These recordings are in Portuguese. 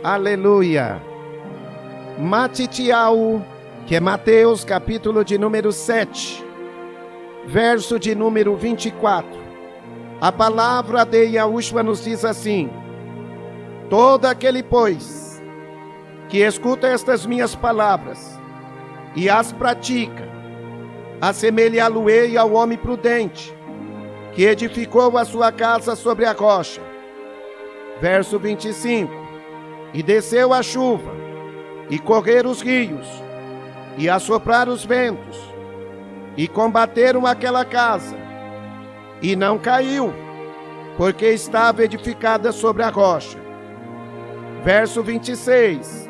Aleluia. Matitiau, que é Mateus, capítulo de número 7, verso de número 24. A palavra de Yahushua nos diz assim: todo aquele, pois, que escuta estas minhas palavras e as pratica, assemelhá-lo-ei ao homem prudente, que edificou a sua casa sobre a rocha. Verso 25. E desceu a chuva, e correram os rios, e assopraram os ventos, e combateram aquela casa, e não caiu, porque estava edificada sobre a rocha. Verso 26.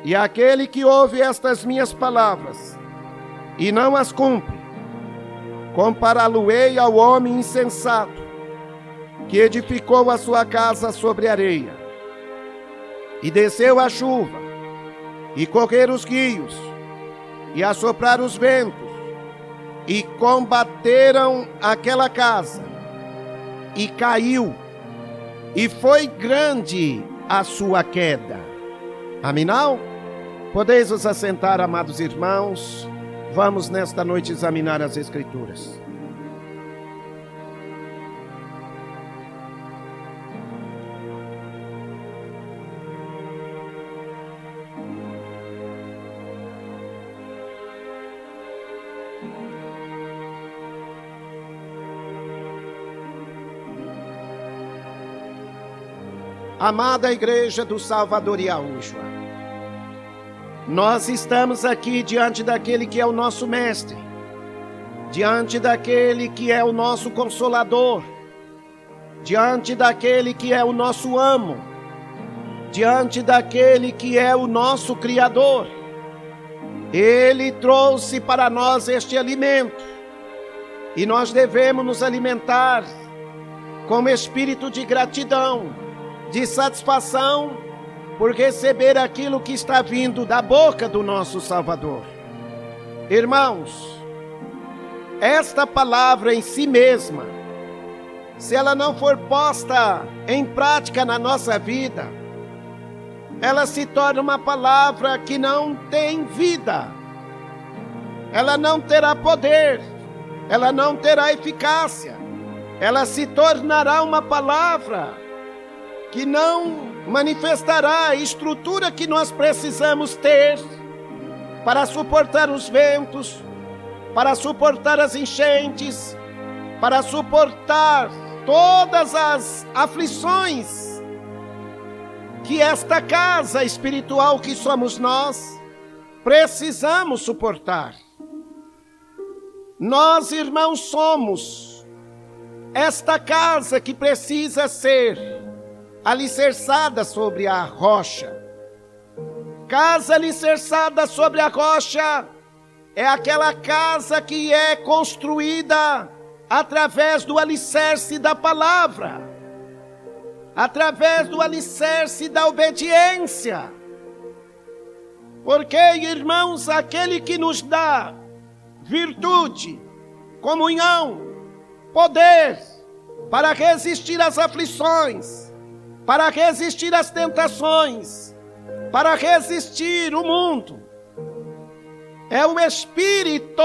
E aquele que ouve estas minhas palavras, e não as cumpre, compará-lo-ei ao homem insensato, que edificou a sua casa sobre areia. E desceu a chuva, e correram os rios, e assopraram os ventos, e combateram aquela casa, e caiu, e foi grande a sua queda. Aminal? Podeis vos assentar, amados irmãos. Vamos nesta noite examinar as Escrituras. Amada Igreja do Salvador Yahushua, nós estamos aqui diante daquele que é o nosso mestre, diante daquele que é o nosso consolador, diante daquele que é o nosso amo, diante daquele que é o nosso Criador. Ele trouxe para nós este alimento, e nós devemos nos alimentar com espírito de gratidão, de satisfação, por receber aquilo que está vindo da boca do nosso Salvador. Irmãos, esta palavra em si mesma, se ela não for posta em prática na nossa vida, ela se torna uma palavra que não tem vida. Ela não terá poder, ela não terá eficácia, ela se tornará uma palavra que não manifestará a estrutura que nós precisamos ter para suportar os ventos, para suportar as enchentes, para suportar todas as aflições que esta casa espiritual que somos nós precisamos suportar. Nós, irmãos, somos esta casa que precisa ser alicerçada sobre a rocha. Casa alicerçada sobre a rocha é aquela casa que é construída através do alicerce da palavra, através do alicerce da obediência. Porque, irmãos, aquele que nos dá virtude, comunhão, poder para resistir às aflições, para resistir às tentações, para resistir o mundo, é o Espírito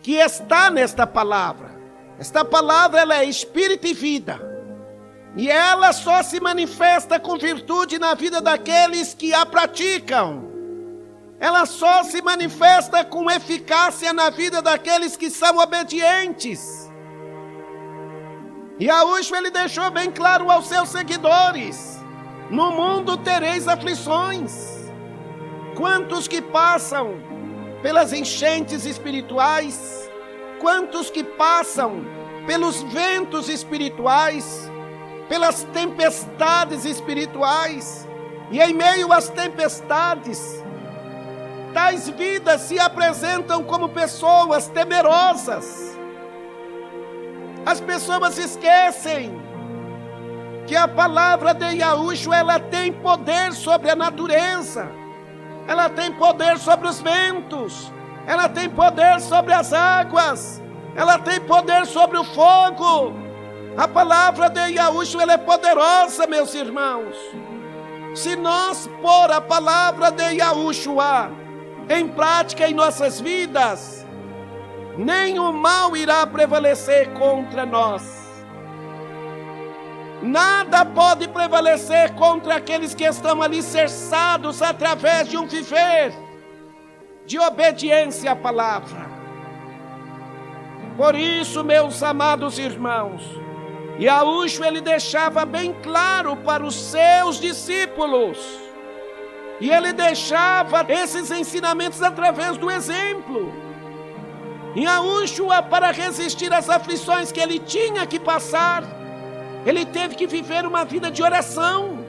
que está nesta palavra. Esta palavra, ela é Espírito e vida, e ela só se manifesta com virtude na vida daqueles que a praticam. Ela só se manifesta com eficácia na vida daqueles que são obedientes. E Yahushua, ele deixou bem claro aos seus seguidores: no mundo tereis aflições. Quantos que passam pelas enchentes espirituais, quantos que passam pelos ventos espirituais, pelas tempestades espirituais, e em meio às tempestades, tais vidas se apresentam como pessoas temerosas. As pessoas esquecem que a palavra de Yahushua, ela tem poder sobre a natureza, ela tem poder sobre os ventos, ela tem poder sobre as águas, ela tem poder sobre o fogo. A palavra de Yahushua, ela é poderosa, meus irmãos. Se nós pôr a palavra de Yahushua em prática em nossas vidas, nenhum mal irá prevalecer contra nós. Nada pode prevalecer contra aqueles que estão alicerçados através de um viver de obediência à palavra. Por isso, meus amados irmãos, Yahushua ele deixava bem claro para os seus discípulos, e ele deixava esses ensinamentos através do exemplo. Yahushua, para resistir às aflições que ele tinha que passar, ele teve que viver uma vida de oração,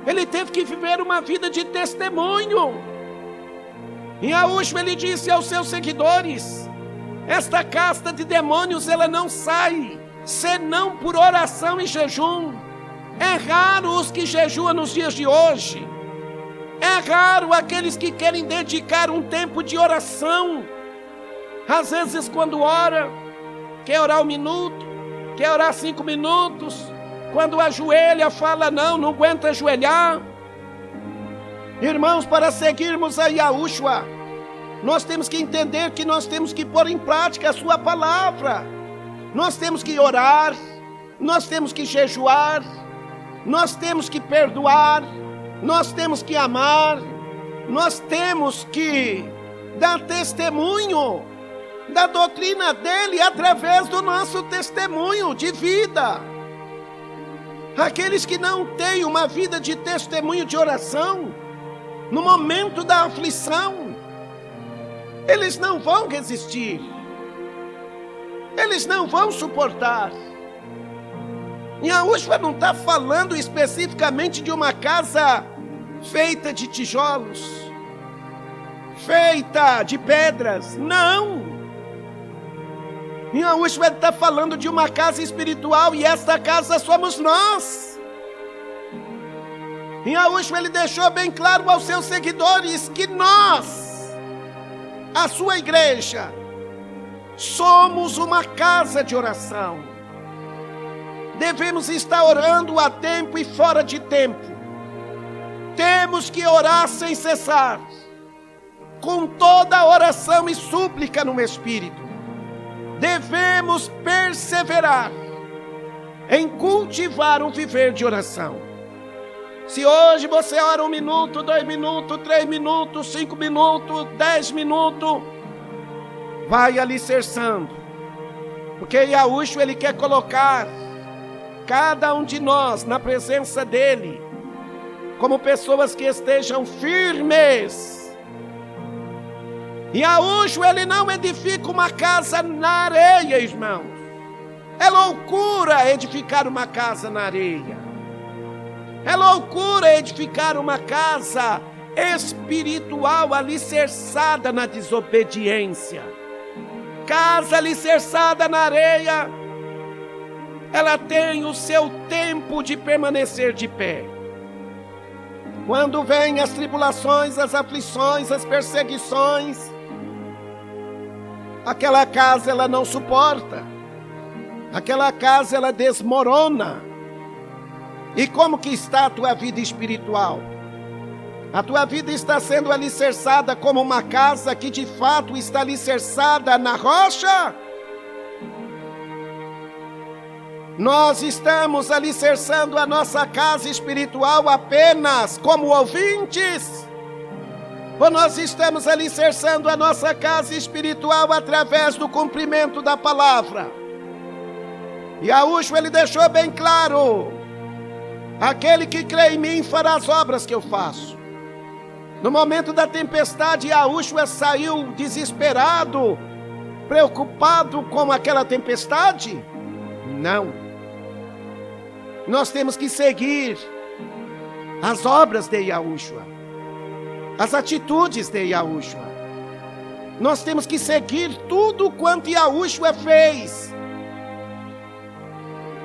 ele teve que viver uma vida de testemunho. Yahushua ele disse aos seus seguidores: esta casta de demônios ela não sai senão por oração e jejum. É raro os que jejuam nos dias de hoje, é raro aqueles que querem dedicar um tempo de oração. Às vezes quando ora, quer orar 1 minuto, quer orar 5 minutos, quando ajoelha fala não aguenta ajoelhar. Irmãos, para seguirmos a Yahushua, nós temos que entender que nós temos que pôr em prática a sua palavra. Nós temos que orar, nós temos que jejuar, nós temos que perdoar, nós temos que amar, nós temos que dar testemunho da doutrina dele através do nosso testemunho de vida. Aqueles que não têm uma vida de testemunho de oração, no momento da aflição, eles não vão resistir, eles não vão suportar. Yahushua não está falando especificamente de uma casa feita de tijolos, feita de pedras, não. Yahushua está falando de uma casa espiritual, e esta casa somos nós. Yahushua ele deixou bem claro aos seus seguidores que nós, a sua igreja, somos uma casa de oração. Devemos estar orando a tempo e fora de tempo. Temos que orar sem cessar, com toda oração e súplica no Espírito. Devemos perseverar em cultivar um viver de oração. Se hoje você ora 1 minuto, 2 minutos, 3 minutos, 5 minutos, 10 minutos, vai alicerçando, porque Yahushua ele quer colocar cada um de nós na presença dele como pessoas que estejam firmes. Yahushua ele não edifica uma casa na areia, irmãos. É loucura edificar uma casa na areia. É loucura edificar uma casa espiritual alicerçada na desobediência. Casa alicerçada na areia, ela tem o seu tempo de permanecer de pé. Quando vêm as tribulações, as aflições, as perseguições, aquela casa ela não suporta, aquela casa ela desmorona. E como que está a tua vida espiritual? A tua vida está sendo alicerçada como uma casa que de fato está alicerçada na rocha? Nós estamos alicerçando a nossa casa espiritual apenas como ouvintes? Ou nós estamos alicerçando a nossa casa espiritual através do cumprimento da palavra? Yahushua ele deixou bem claro: aquele que crê em mim fará as obras que eu faço. No momento da tempestade, Yahushua saiu desesperado, preocupado com aquela tempestade? Não. Nós temos que seguir as obras de Yahushua, as atitudes de Yahushua. Nós temos que seguir tudo quanto Yahushua fez,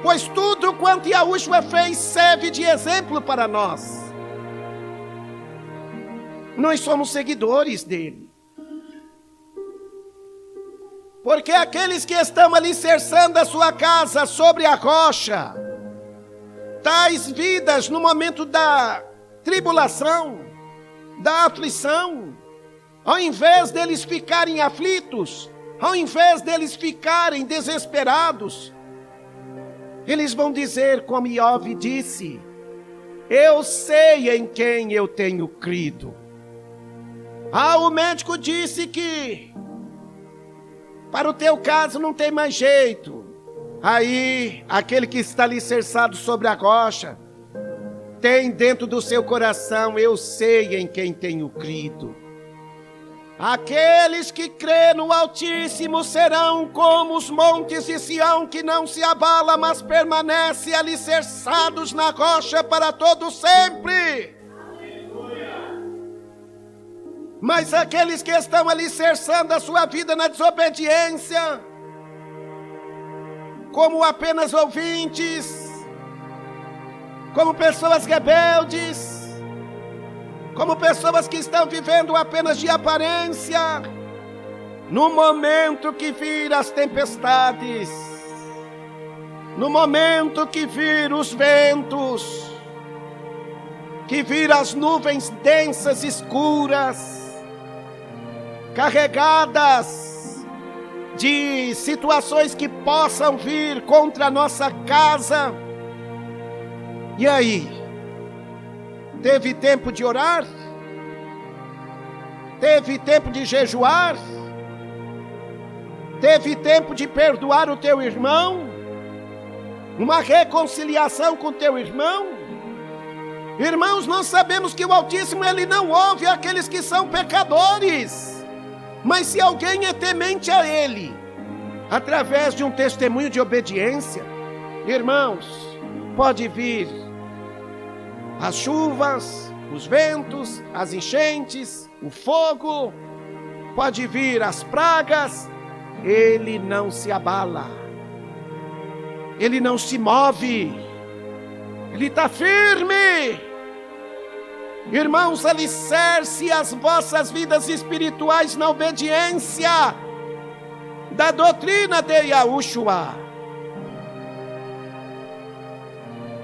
pois tudo quanto Yahushua fez serve de exemplo para nós. Nós somos seguidores dele. Porque aqueles que estão alicerçando a sua casa sobre a rocha, tais vidas no momento da tribulação, da aflição, ao invés deles ficarem aflitos, ao invés deles ficarem desesperados, eles vão dizer como Iove disse: eu sei em quem eu tenho crido. O médico disse que para o teu caso não tem mais jeito. Aí, aquele que está alicerçado sobre a rocha, tem dentro do seu coração: eu sei em quem tenho crido. Aqueles que crêem no Altíssimo serão como os montes de Sião, que não se abala, mas permanece alicerçados na rocha para todo sempre. Mas aqueles que estão alicerçando a sua vida na desobediência, como apenas ouvintes, como pessoas rebeldes, como pessoas que estão vivendo apenas de aparência, no momento que vir as tempestades, no momento que vir os ventos, que vir as nuvens densas, escuras, carregadas de situações que possam vir contra a nossa casa, e aí? Teve tempo de orar? Teve tempo de jejuar? Teve tempo de perdoar o teu irmão? Uma reconciliação com o teu irmão? Irmãos, nós sabemos que o Altíssimo, Ele não ouve aqueles que são pecadores. Mas se alguém é temente a Ele, através de um testemunho de obediência, irmãos, pode vir as chuvas, os ventos, as enchentes, o fogo, pode vir as pragas, ele não se abala, ele não se move, ele está firme. Irmãos, alicerce as vossas vidas espirituais na obediência da doutrina de Yahushua.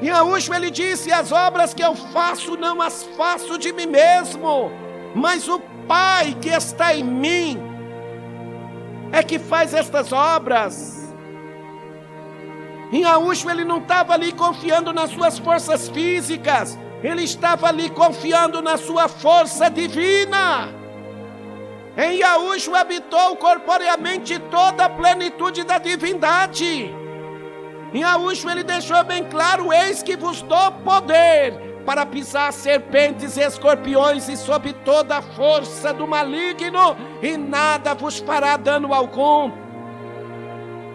E Yahushua, ele disse: as obras que eu faço, não as faço de mim mesmo, mas o Pai que está em mim é que faz estas obras. E Yahushua, ele não estava ali confiando nas suas forças físicas, ele estava ali confiando na sua força divina. Em Yahushua habitou corporeamente toda a plenitude da divindade. Em Yahushua ele deixou bem claro: eis que vos dou poder para pisar serpentes e escorpiões e sob toda a força do maligno, e nada vos fará dano algum.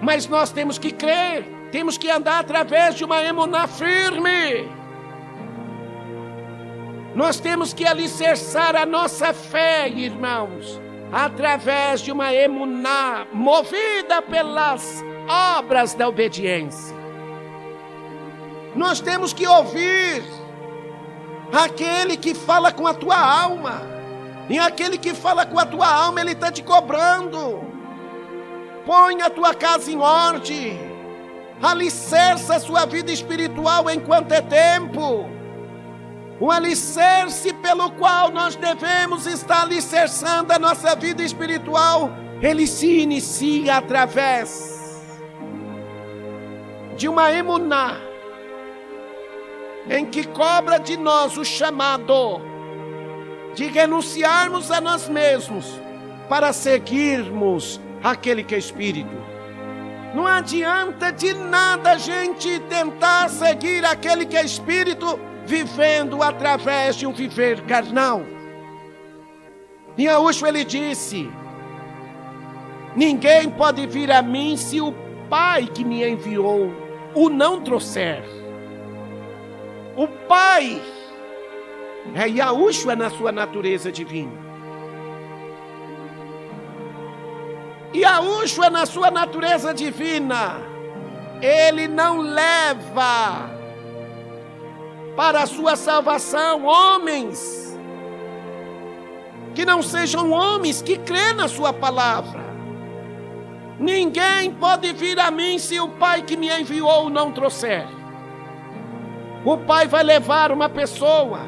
Mas nós temos que crer, temos que andar através de uma emuná firme. Nós temos que alicerçar a nossa fé, irmãos, através de uma emuná movida pelas obras da obediência. Nós temos que ouvir aquele que fala com a tua alma, e aquele que fala com a tua alma, ele está te cobrando. Põe a tua casa em ordem, alicerça a sua vida espiritual enquanto é tempo. O alicerce pelo qual nós devemos estar alicerçando a nossa vida espiritual, ele se inicia através de uma emuná, em que cobra de nós o chamado de renunciarmos a nós mesmos para seguirmos aquele que é Espírito. Não adianta de nada a gente tentar seguir aquele que é Espírito vivendo através de um viver carnal. E Yahushua ele disse: ninguém pode vir a mim se o Pai que me enviou o não trouxer. O Pai é Yahushua na sua natureza divina. E Yahushua na sua natureza divina, ele não leva para a sua salvação homens que não sejam homens que crêem na sua palavra. Ninguém pode vir a mim se o Pai que me enviou não trouxer. O Pai vai levar uma pessoa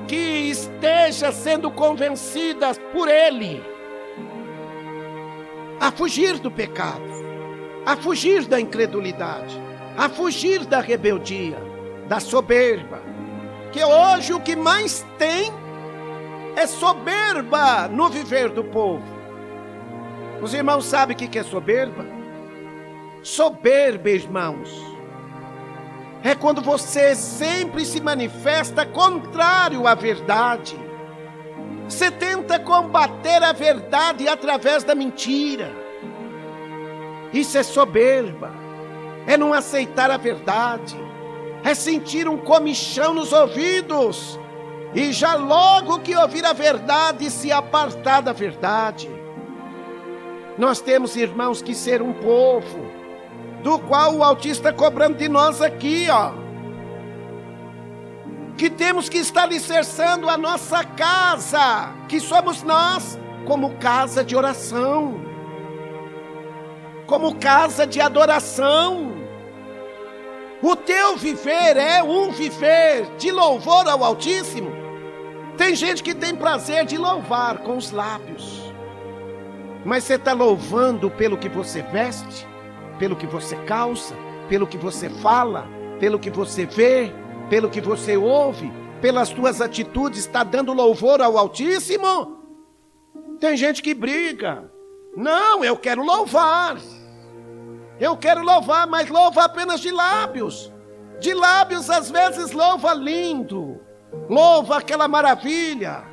que esteja sendo convencida por Ele a fugir do pecado, a fugir da incredulidade, a fugir da rebeldia, da soberba. Que hoje o que mais tem é soberba no viver do povo. Os irmãos sabem o que é soberba? Soberba, irmãos, é quando você sempre se manifesta contrário à verdade. Você tenta combater a verdade através da mentira. Isso é soberba. É não aceitar a verdade. É sentir um comichão nos ouvidos e já logo que ouvir a verdade se apartar da verdade. Nós temos, irmãos, que ser um povo do qual o Altíssimo está cobrando de nós aqui, que temos que estar alicerçando a nossa casa, que somos nós, como casa de oração, como casa de adoração. O teu viver é um viver de louvor ao Altíssimo. Tem gente que tem prazer de louvar com os lábios, mas você está louvando pelo que você veste, pelo que você calça, pelo que você fala, pelo que você vê, pelo que você ouve, pelas tuas atitudes, está dando louvor ao Altíssimo? Tem gente que briga. Não, eu quero louvar. Eu quero louvar, mas louva apenas de lábios. De lábios, às vezes, louva lindo. Louva aquela maravilha.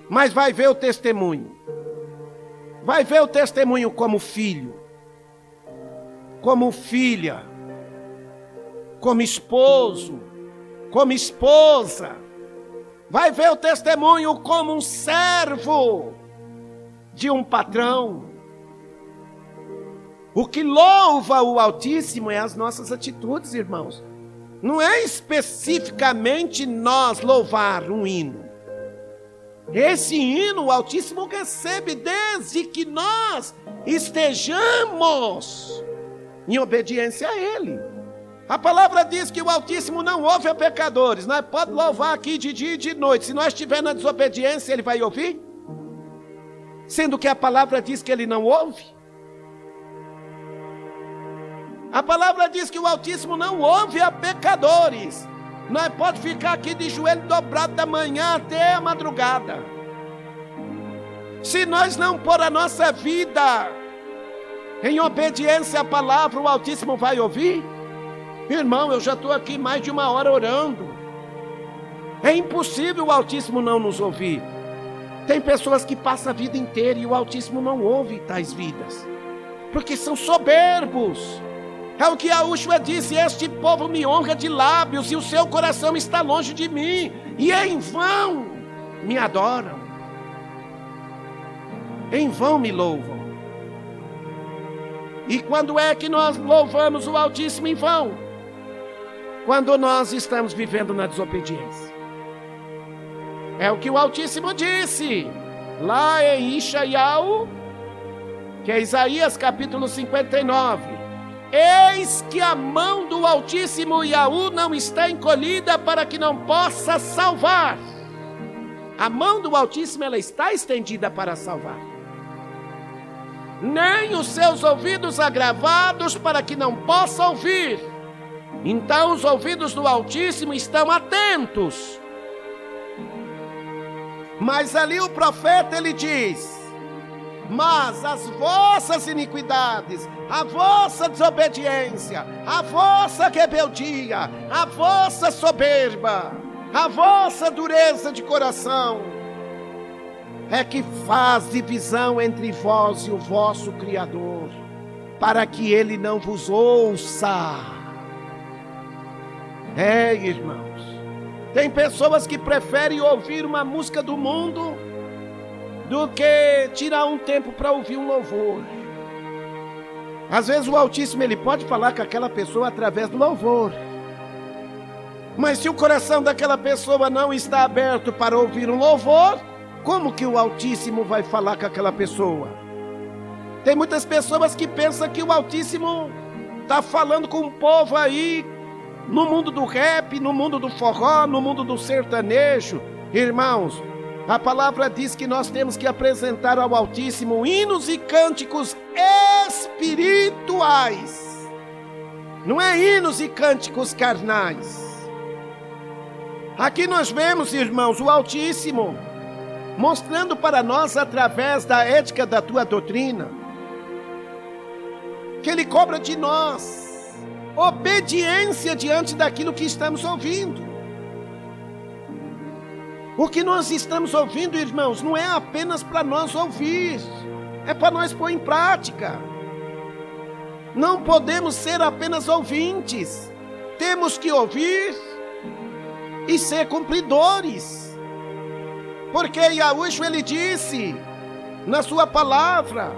Mas vai ver o testemunho. Vai ver o testemunho como filho, como filha, como esposo, como esposa. Vai ver o testemunho como um servo de um patrão. O que louva o Altíssimo é as nossas atitudes, irmãos. Não é especificamente nós louvar um hino. Esse hino o Altíssimo recebe desde que nós estejamos em obediência a Ele. A palavra diz que o Altíssimo não ouve a pecadores. Nós podemos louvar aqui de dia e de noite. Se nós estivermos na desobediência, Ele vai ouvir? Sendo que a palavra diz que Ele não ouve. A palavra diz que o Altíssimo não ouve a pecadores. Nós podemos ficar aqui de joelho dobrado da manhã até a madrugada. Se nós não pôr a nossa vida em obediência à palavra, o Altíssimo vai ouvir? Irmão, eu já estou aqui mais de 1 hora orando. É impossível o Altíssimo não nos ouvir. Tem pessoas que passam a vida inteira e o Altíssimo não ouve tais vidas, porque são soberbos. É o que Yahushua disse: este povo me honra de lábios e o seu coração está longe de mim, e em vão me adoram, em vão me louvam. E quando é que nós louvamos o Altíssimo em vão? Quando nós estamos vivendo na desobediência. É o que o Altíssimo disse lá em Ishaiah, que é Isaías capítulo 59. Eis que a mão do Altíssimo Yahu não está encolhida para que não possa salvar. A mão do Altíssimo, ela está estendida para salvar. Nem os seus ouvidos agravados para que não possa ouvir. Então os ouvidos do Altíssimo estão atentos. Mas ali o profeta, ele diz: mas as vossas iniquidades, a vossa desobediência, a vossa rebeldia, a vossa soberba, a vossa dureza de coração, é que faz divisão entre vós e o vosso Criador, para que Ele não vos ouça. Irmãos, tem pessoas que preferem ouvir uma música do mundo do que tirar um tempo para ouvir um louvor. Às vezes o Altíssimo, ele pode falar com aquela pessoa através do louvor, mas se o coração daquela pessoa não está aberto para ouvir um louvor, como que o Altíssimo vai falar com aquela pessoa? Tem muitas pessoas que pensam que o Altíssimo está falando com um povo aí no mundo do rap, no mundo do forró, no mundo do sertanejo. Irmãos, a palavra diz que nós temos que apresentar ao Altíssimo hinos e cânticos espirituais. Não é hinos e cânticos carnais. Aqui nós vemos, irmãos, o Altíssimo mostrando para nós, através da ética da tua doutrina, que Ele cobra de nós obediência diante daquilo que estamos ouvindo. O que nós estamos ouvindo, irmãos, não é apenas para nós ouvir, é para nós pôr em prática. Não podemos ser apenas ouvintes, temos que ouvir e ser cumpridores. Porque Yahushua, ele disse na sua palavra,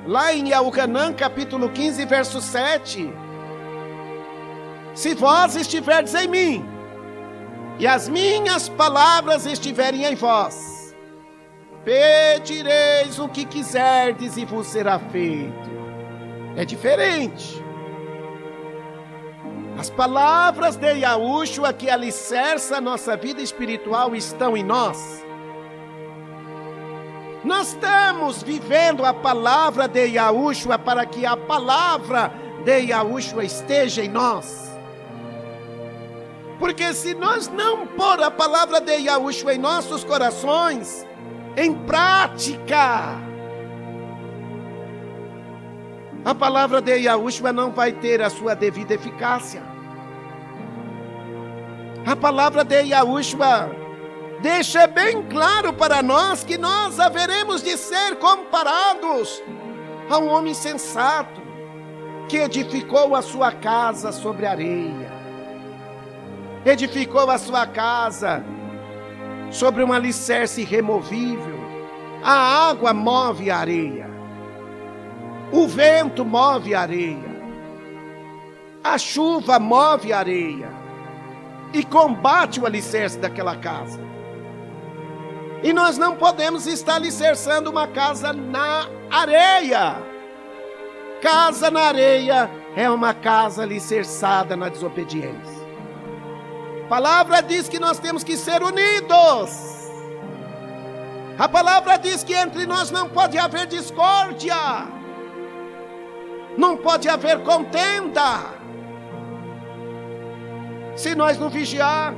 lá em Yahucanã, capítulo 15, verso 7, se vós estiverdes em mim, e as minhas palavras estiverem em vós, pedireis o que quiserdes e vos será feito. É diferente. As palavras de Yahushua que alicerça a nossa vida espiritual estão em nós. Nós estamos vivendo a palavra de Yahushua para que a palavra de Yahushua esteja em nós. Porque se nós não pôr a palavra de Yahushua em nossos corações, em prática, a palavra de Yahushua não vai ter a sua devida eficácia. A palavra de Yahushua deixa bem claro para nós que nós haveremos de ser comparados a um homem sensato que edificou a sua casa sobre areia. Edificou a sua casa sobre um alicerce irremovível. A água move a areia. O vento move a areia. A chuva move a areia. E combate o alicerce daquela casa. E nós não podemos estar alicerçando uma casa na areia. Casa na areia é uma casa alicerçada na desobediência. A palavra diz que nós temos que ser unidos. A palavra diz que entre nós não pode haver discórdia. Não pode haver contenda. Se nós não vigiar,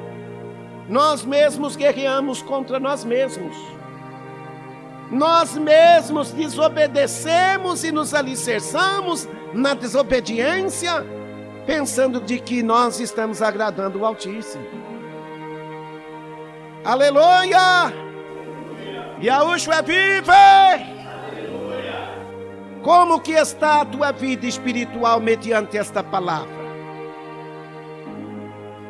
nós mesmos guerreamos contra nós mesmos. Nós mesmos desobedecemos e nos alicerçamos na desobediência, pensando de que nós estamos agradando o Altíssimo. Aleluia! Yahushua vive! Aleluia! Como que está a tua vida espiritual mediante esta palavra?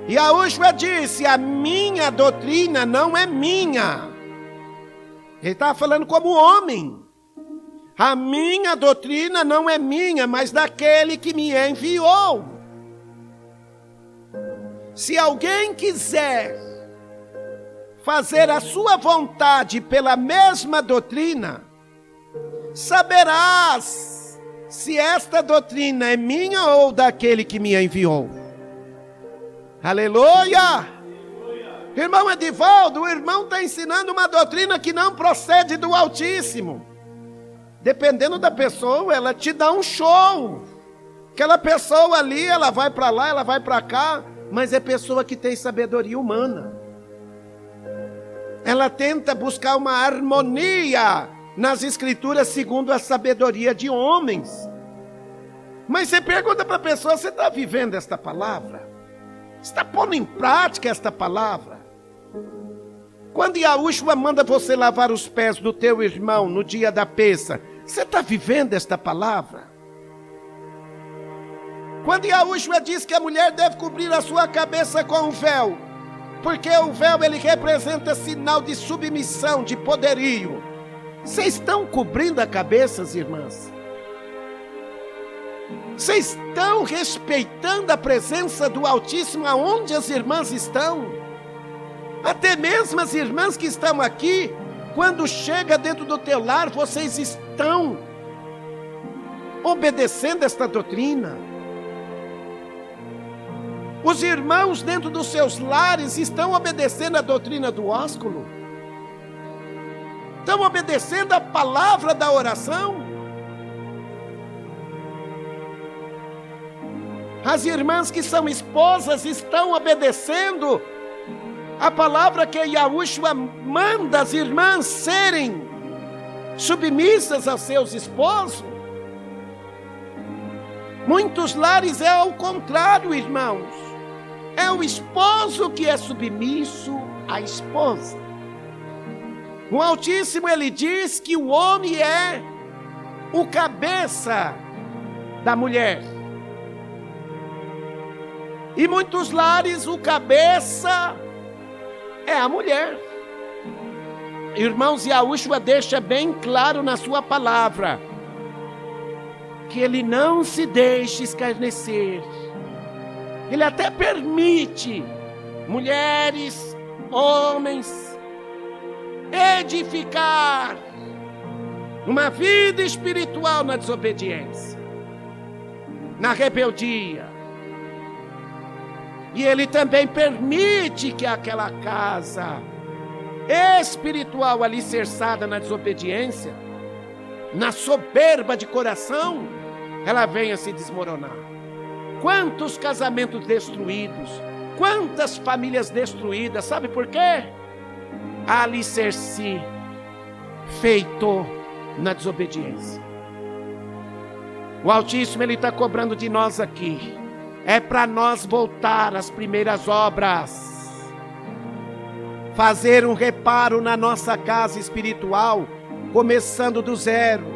Yahushua disse, a minha doutrina não é minha. Ele estava falando como homem. A minha doutrina não é minha, mas daquele que me enviou. Se alguém quiser fazer a sua vontade pela mesma doutrina, saberás se esta doutrina é minha ou daquele que me enviou. Aleluia! Irmão Edivaldo, o irmão está ensinando uma doutrina que não procede do Altíssimo. Dependendo da pessoa, ela te dá um show. Aquela pessoa ali, ela vai para lá, ela vai para cá, mas é pessoa que tem sabedoria humana. Ela tenta buscar uma harmonia nas escrituras segundo a sabedoria de homens. Mas você pergunta para a pessoa, você está vivendo esta palavra? Está pondo em prática esta palavra? Quando Yahushua manda você lavar os pés do teu irmão no dia da peça, você está vivendo esta palavra? Quando Yahushua diz que a mulher deve cobrir a sua cabeça com o véu, porque o véu ele representa sinal de submissão, de poderio, vocês estão cobrindo a cabeça, irmãs? Vocês estão respeitando a presença do Altíssimo aonde as irmãs estão? Até mesmo as irmãs que estão aqui, quando chega dentro do teu lar, vocês estão obedecendo esta doutrina? Os irmãos dentro dos seus lares estão obedecendo a doutrina do ósculo? Estão obedecendo a palavra da oração? As irmãs que são esposas estão obedecendo a palavra que Yahushua manda as irmãs serem submissas aos seus esposos? Muitos lares é ao contrário, irmãos. É o esposo que é submisso à esposa. O Altíssimo, ele diz que o homem é o cabeça da mulher. E muitos lares o cabeça é a mulher. Irmãos, Yahushua deixa bem claro na sua palavra que ele não se deixa escarnecer. Ele até permite mulheres, homens, edificar uma vida espiritual na desobediência, na rebeldia. E ele também permite que aquela casa espiritual alicerçada na desobediência, na soberba de coração, ela venha se desmoronar. Quantos casamentos destruídos, quantas famílias destruídas, sabe por quê? Alicerce feito na desobediência. O Altíssimo, ele está cobrando de nós aqui. É para nós voltar às primeiras obras. Fazer um reparo na nossa casa espiritual, começando do zero.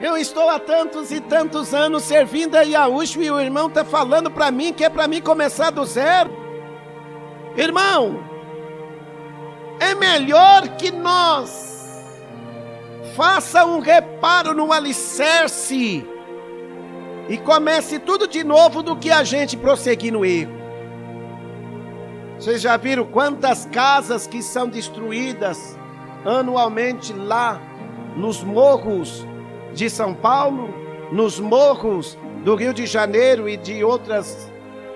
Eu estou há tantos e tantos anos servindo a Yahushua e o irmão está falando para mim que é para mim começar do zero. Irmão, é melhor que nós faça um reparo no alicerce e comece tudo de novo do que a gente prosseguir no erro. Vocês já viram quantas casas que são destruídas anualmente lá nos morros de São Paulo, nos morros do Rio de Janeiro e de outras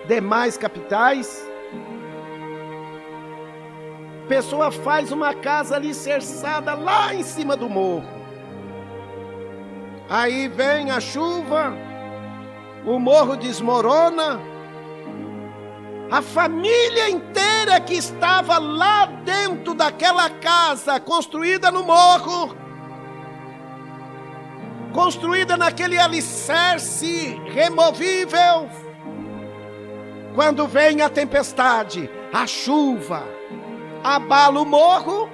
demais capitais? A pessoa faz uma casa alicerçada lá em cima do morro. Aí vem a chuva, o morro desmorona, a família inteira que estava lá dentro daquela casa, construída no morro, construída naquele alicerce removível, quando vem a tempestade, a chuva, abala o morro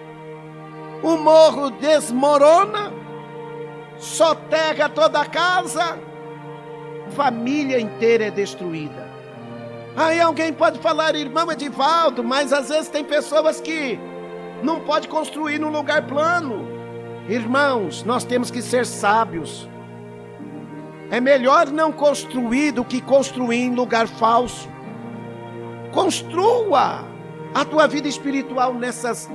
desmorona, soterra toda a casa, família inteira é destruída. Aí alguém pode falar, irmão Edivaldo, mas às vezes tem pessoas que não pode construir num lugar plano. Irmãos, nós temos que ser sábios. É melhor não construir do que construir em lugar falso. Construa a tua vida espiritual nessas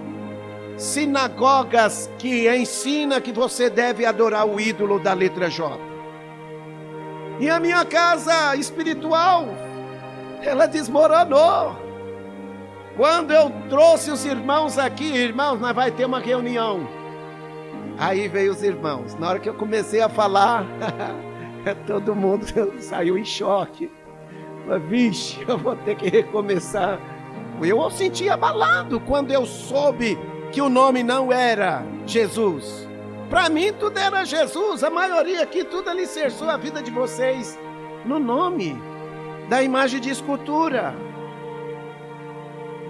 sinagogas que ensina que você deve adorar o ídolo da letra J. E a minha casa espiritual, ela desmoronou. Quando eu trouxe os irmãos aqui, irmãos, nós vai ter uma reunião. Aí veio os irmãos. Na hora que eu comecei a falar, todo mundo saiu em choque. Mas, vixe, eu vou ter que recomeçar. Eu senti abalado quando eu soube que o nome não era Jesus. Para mim tudo era Jesus. A maioria aqui, tudo alicerçou a vida de vocês no nome da imagem de escultura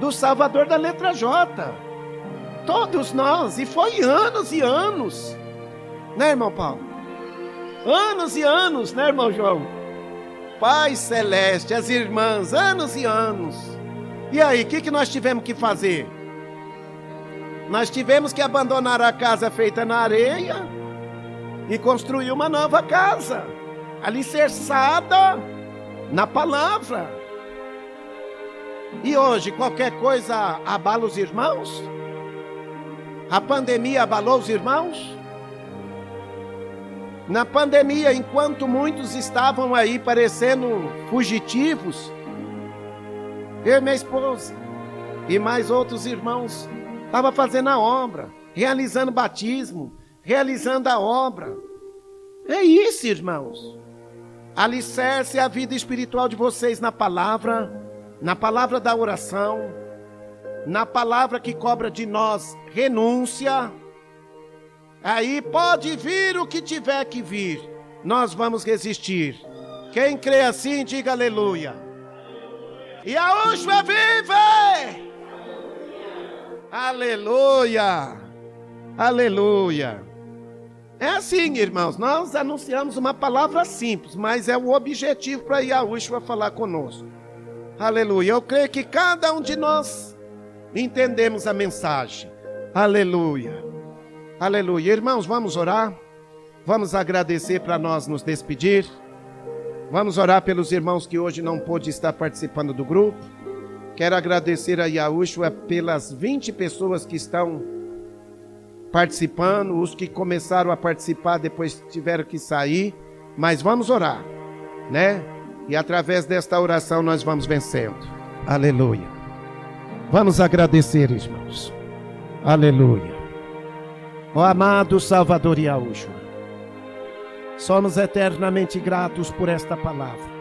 do Salvador da letra J. Todos nós, e foi anos e anos, né, irmão Paulo? Anos e anos, né, irmão João? Pai Celeste, as irmãs, anos e anos. E aí, o que nós tivemos que fazer? Nós tivemos que abandonar a casa feita na areia e construir uma nova casa, alicerçada na palavra. E hoje, qualquer coisa abala os irmãos? A pandemia abalou os irmãos? Na pandemia, enquanto muitos estavam aí parecendo fugitivos, eu e minha esposa, e mais outros irmãos, estava fazendo a obra, realizando batismo, realizando a obra. É isso, irmãos. Alicerce a vida espiritual de vocês na palavra da oração, na palavra que cobra de nós renúncia. Aí pode vir o que tiver que vir, nós vamos resistir. Quem crê assim, diga aleluia. E a Ushua vive! Aleluia! Aleluia! É assim, irmãos, nós anunciamos uma palavra simples, mas é o objetivo para Yahushua falar conosco. Aleluia! Eu creio que cada um de nós entendemos a mensagem. Aleluia! Aleluia! Irmãos, vamos orar? Vamos agradecer para nós nos despedir. Vamos orar pelos irmãos que hoje não pôde estar participando do grupo. Quero agradecer a Yahushua pelas 20 pessoas que estão participando, os que começaram a participar depois tiveram que sair, mas vamos orar, né? E através desta oração nós vamos vencendo. Aleluia. Vamos agradecer, irmãos. Aleluia. Ó amado Salvador Yahushua, somos eternamente gratos por esta palavra.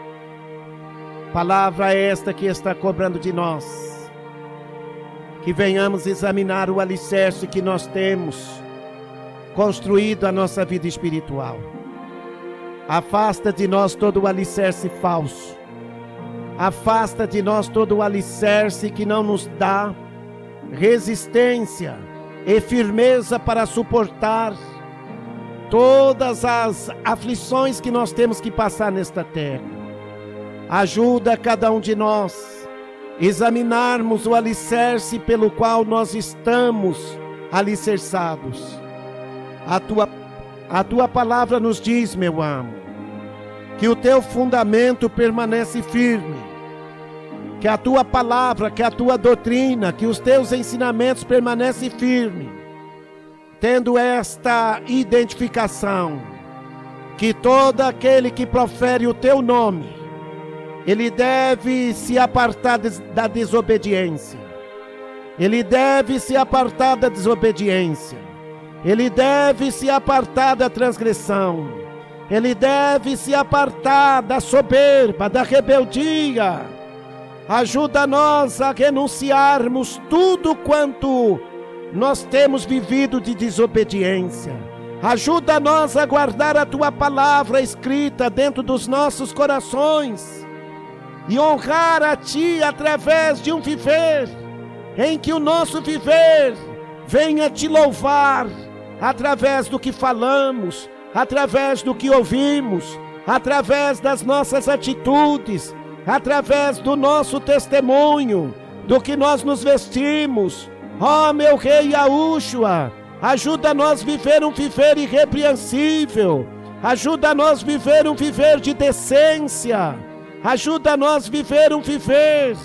Palavra esta que está cobrando de nós, que venhamos examinar o alicerce que nós temos construído a nossa vida espiritual. Afasta de nós todo o alicerce falso. Afasta de nós todo o alicerce que não nos dá resistência e firmeza para suportar todas as aflições que nós temos que passar nesta terra. Ajuda cada um de nós a examinarmos o alicerce pelo qual nós estamos alicerçados. A tua palavra nos diz, meu amo, que o teu fundamento permanece firme, que a tua palavra, que a tua doutrina, que os teus ensinamentos permanecem firmes. Tendo esta identificação, que todo aquele que profere o teu nome, ele deve se apartar da desobediência. Ele deve se apartar da desobediência. Ele deve se apartar da transgressão. Ele deve se apartar da soberba, da rebeldia. Ajuda-nos a renunciarmos tudo quanto nós temos vivido de desobediência. Ajuda-nos a guardar a tua palavra escrita dentro dos nossos corações e honrar a ti através de um viver em que o nosso viver venha te louvar através do que falamos, através do que ouvimos, através das nossas atitudes, através do nosso testemunho, do que nós nos vestimos. Ó meu Rei Yahushua, ajuda-nos a viver um viver irrepreensível, ajuda-nos a viver um viver de decência, ajuda-nos a viver um viver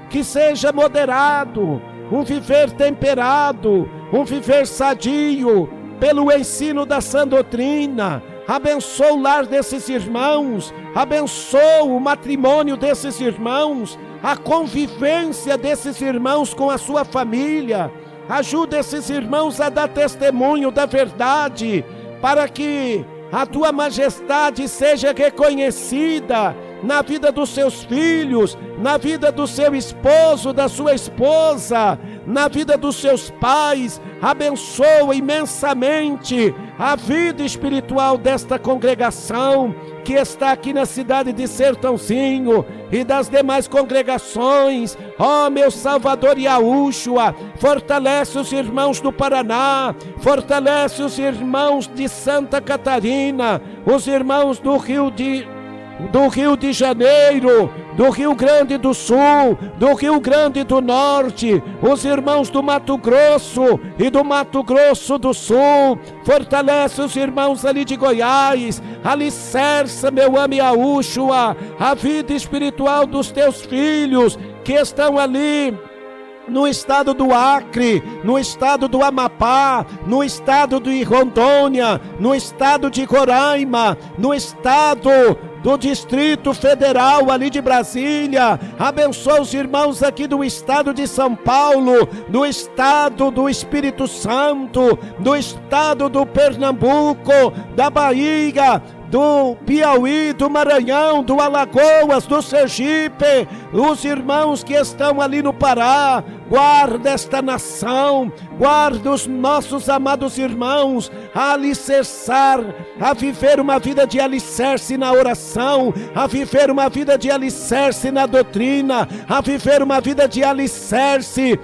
que seja moderado, um viver temperado, um viver sadio, pelo ensino da sã doutrina. Abençoa o lar desses irmãos, abençoa o matrimônio desses irmãos, a convivência desses irmãos com a sua família. Ajuda esses irmãos a dar testemunho da verdade, para que a tua majestade seja reconhecida na vida dos seus filhos, na vida do seu esposo, da sua esposa, na vida dos seus pais. Abençoa imensamente a vida espiritual desta congregação que está aqui na cidade de Sertãozinho e das demais congregações. Ó meu Salvador Yahushua, fortalece os irmãos do Paraná, fortalece os irmãos de Santa Catarina, os irmãos do Rio de Janeiro, do Rio Grande do Sul, do Rio Grande do Norte, os irmãos do Mato Grosso e do Mato Grosso do Sul. Fortalece os irmãos ali de Goiás. Alicerça, meu amo Yahushua, a vida espiritual dos teus filhos que estão ali no estado do Acre, no estado do Amapá, no estado de Rondônia, no estado de Roraima, no estado do Distrito Federal ali de Brasília, abençoa os irmãos aqui do estado de São Paulo, do estado do Espírito Santo, do estado do Pernambuco, da Bahia, do Piauí, do Maranhão, do Alagoas, do Sergipe, os irmãos que estão ali no Pará. Guarda esta nação, guarda os nossos amados irmãos a alicerçar, a viver uma vida de alicerce na oração, a viver uma vida de alicerce na doutrina, a viver uma vida de alicerce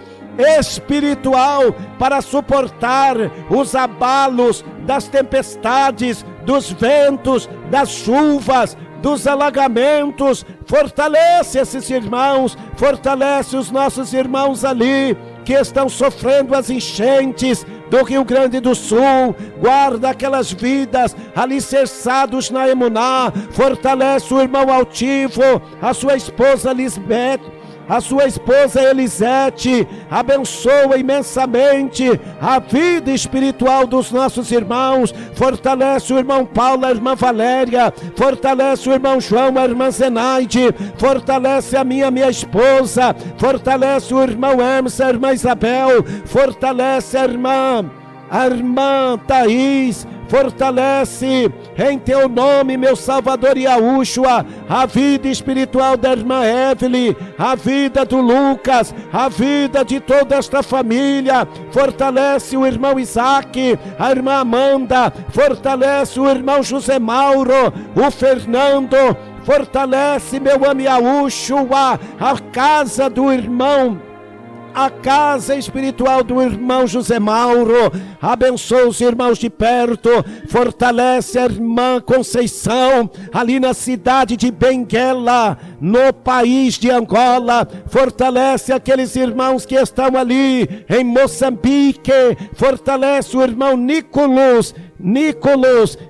espiritual para suportar os abalos das tempestades, dos ventos, das chuvas, dos alagamentos. Fortalece esses irmãos, fortalece os nossos irmãos ali que estão sofrendo as enchentes do Rio Grande do Sul. Guarda aquelas vidas alicerçados na emuná. Fortalece o irmão Altivo, a sua esposa Lisbeth, a sua esposa Elisete. Abençoa imensamente a vida espiritual dos nossos irmãos. Fortalece o irmão Paulo, a irmã Valéria. Fortalece o irmão João, a irmã Zenaide. Fortalece a minha esposa. Fortalece o irmão Emerson, a irmã Isabel. Fortalece a irmã Thaís. Fortalece em teu nome, meu Salvador Yahushua, a vida espiritual da irmã Evelyn, a vida do Lucas, a vida de toda esta família. Fortalece o irmão Isaac, a irmã Amanda. Fortalece o irmão José Mauro, o Fernando. Fortalece, meu amigo Yahushua, a casa do irmão, a casa espiritual do irmão José Mauro. Abençoa os irmãos de perto. Fortalece a irmã Conceição, ali na cidade de Benguela, no país de Angola. Fortalece aqueles irmãos que estão ali em Moçambique. Fortalece o irmão Nicolas,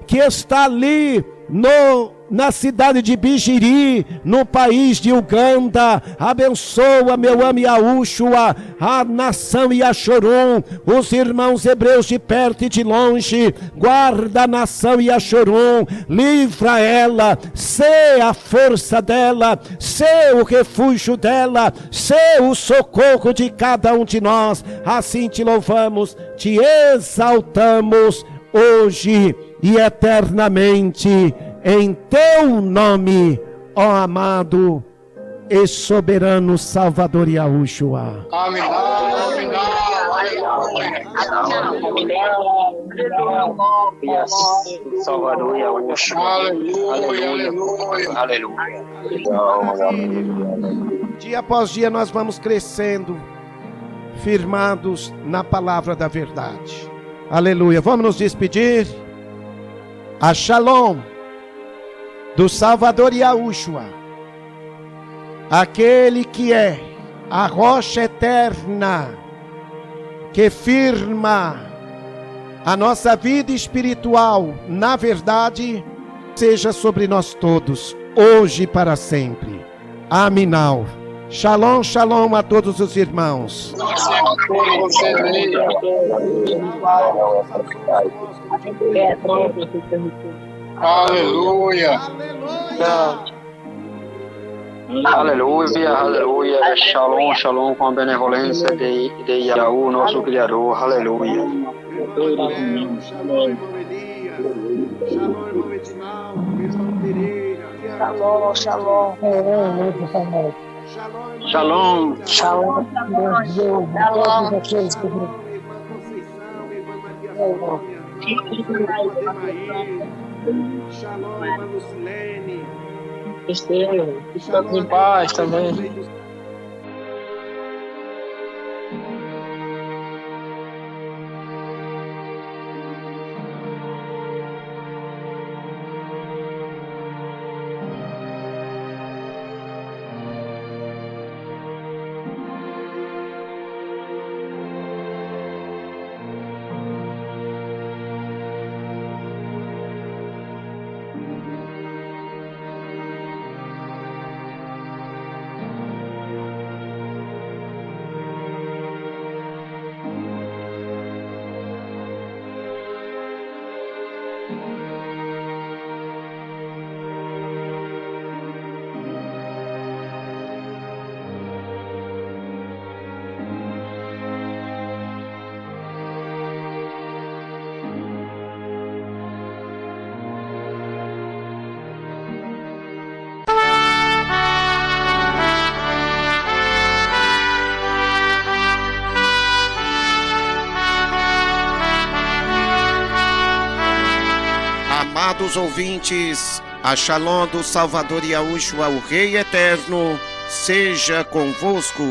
que está ali na cidade de Bigiri, no país de Uganda. Abençoa, meu amigo Yahushua, a nação Yashorum, os irmãos hebreus de perto e de longe. Guarda a nação Yashorum, livra ela, sê a força dela, sê o refúgio dela, sê o socorro de cada um de nós. Assim te louvamos, te exaltamos hoje e eternamente, em teu nome, ó amado e soberano Salvador Yahushua. Amém. Salvador Yahushua. Aleluia. Dia após dia nós vamos crescendo, firmados na palavra da verdade. Aleluia. Vamos nos despedir. A Shalom do Salvador Yahushua, aquele que é a rocha eterna, que firma a nossa vida espiritual na verdade, seja sobre nós todos, hoje e para sempre. Aminal. Shalom, shalom a todos os irmãos. Aleluia. Aleluia. Shalom, shalom com a benevolência de Yahu, nosso Criador. Aleluia. Shalom, irmão Elias. Shalom, irmão Edinaldo, irmão Pereira. Shalom. Shalom. Shalom. Irmã Conceição, irmã Maria Sônia. Shalom, irmã Lucilene. Estamos em paz também. Amados ouvintes, a Shalom do Salvador Yahushua, o Rei Eterno, seja convosco.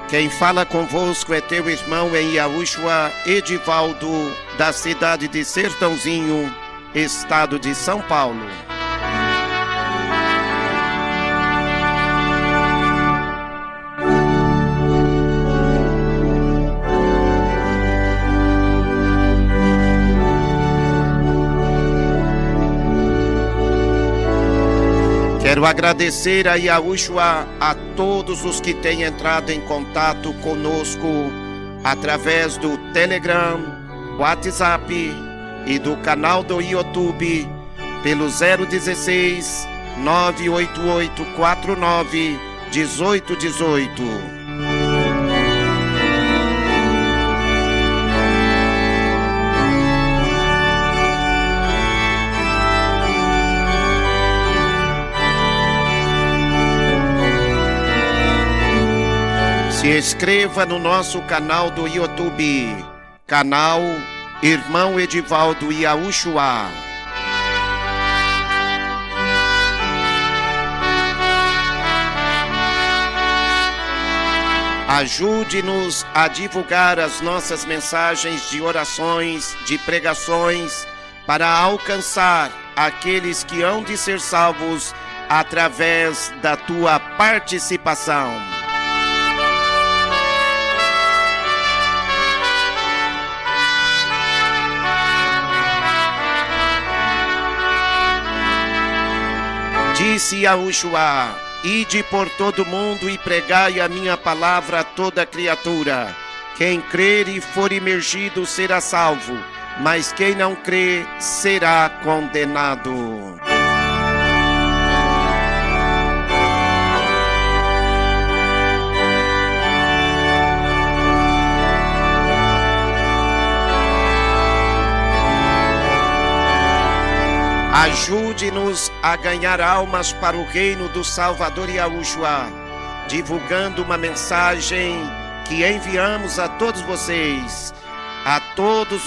Quem fala convosco é teu irmão em Yahushua, Edivaldo, da cidade de Sertãozinho, estado de São Paulo. Quero agradecer a Yahushua, a todos os que têm entrado em contato conosco através do Telegram, WhatsApp e do canal do YouTube pelo 016 988 49 1818. Se inscreva no nosso canal do YouTube, canal Irmão Edivaldo Yahushua. Ajude-nos a divulgar as nossas mensagens de orações, de pregações, para alcançar aqueles que hão de ser salvos através da tua participação. Disse Yahushua: ide por todo mundo e pregai a minha palavra a toda criatura. Quem crer e for imergido será salvo, mas quem não crer será condenado. Ajude-nos a ganhar almas para o reino do Salvador Yahushua, divulgando uma mensagem que enviamos a todos vocês, a todos os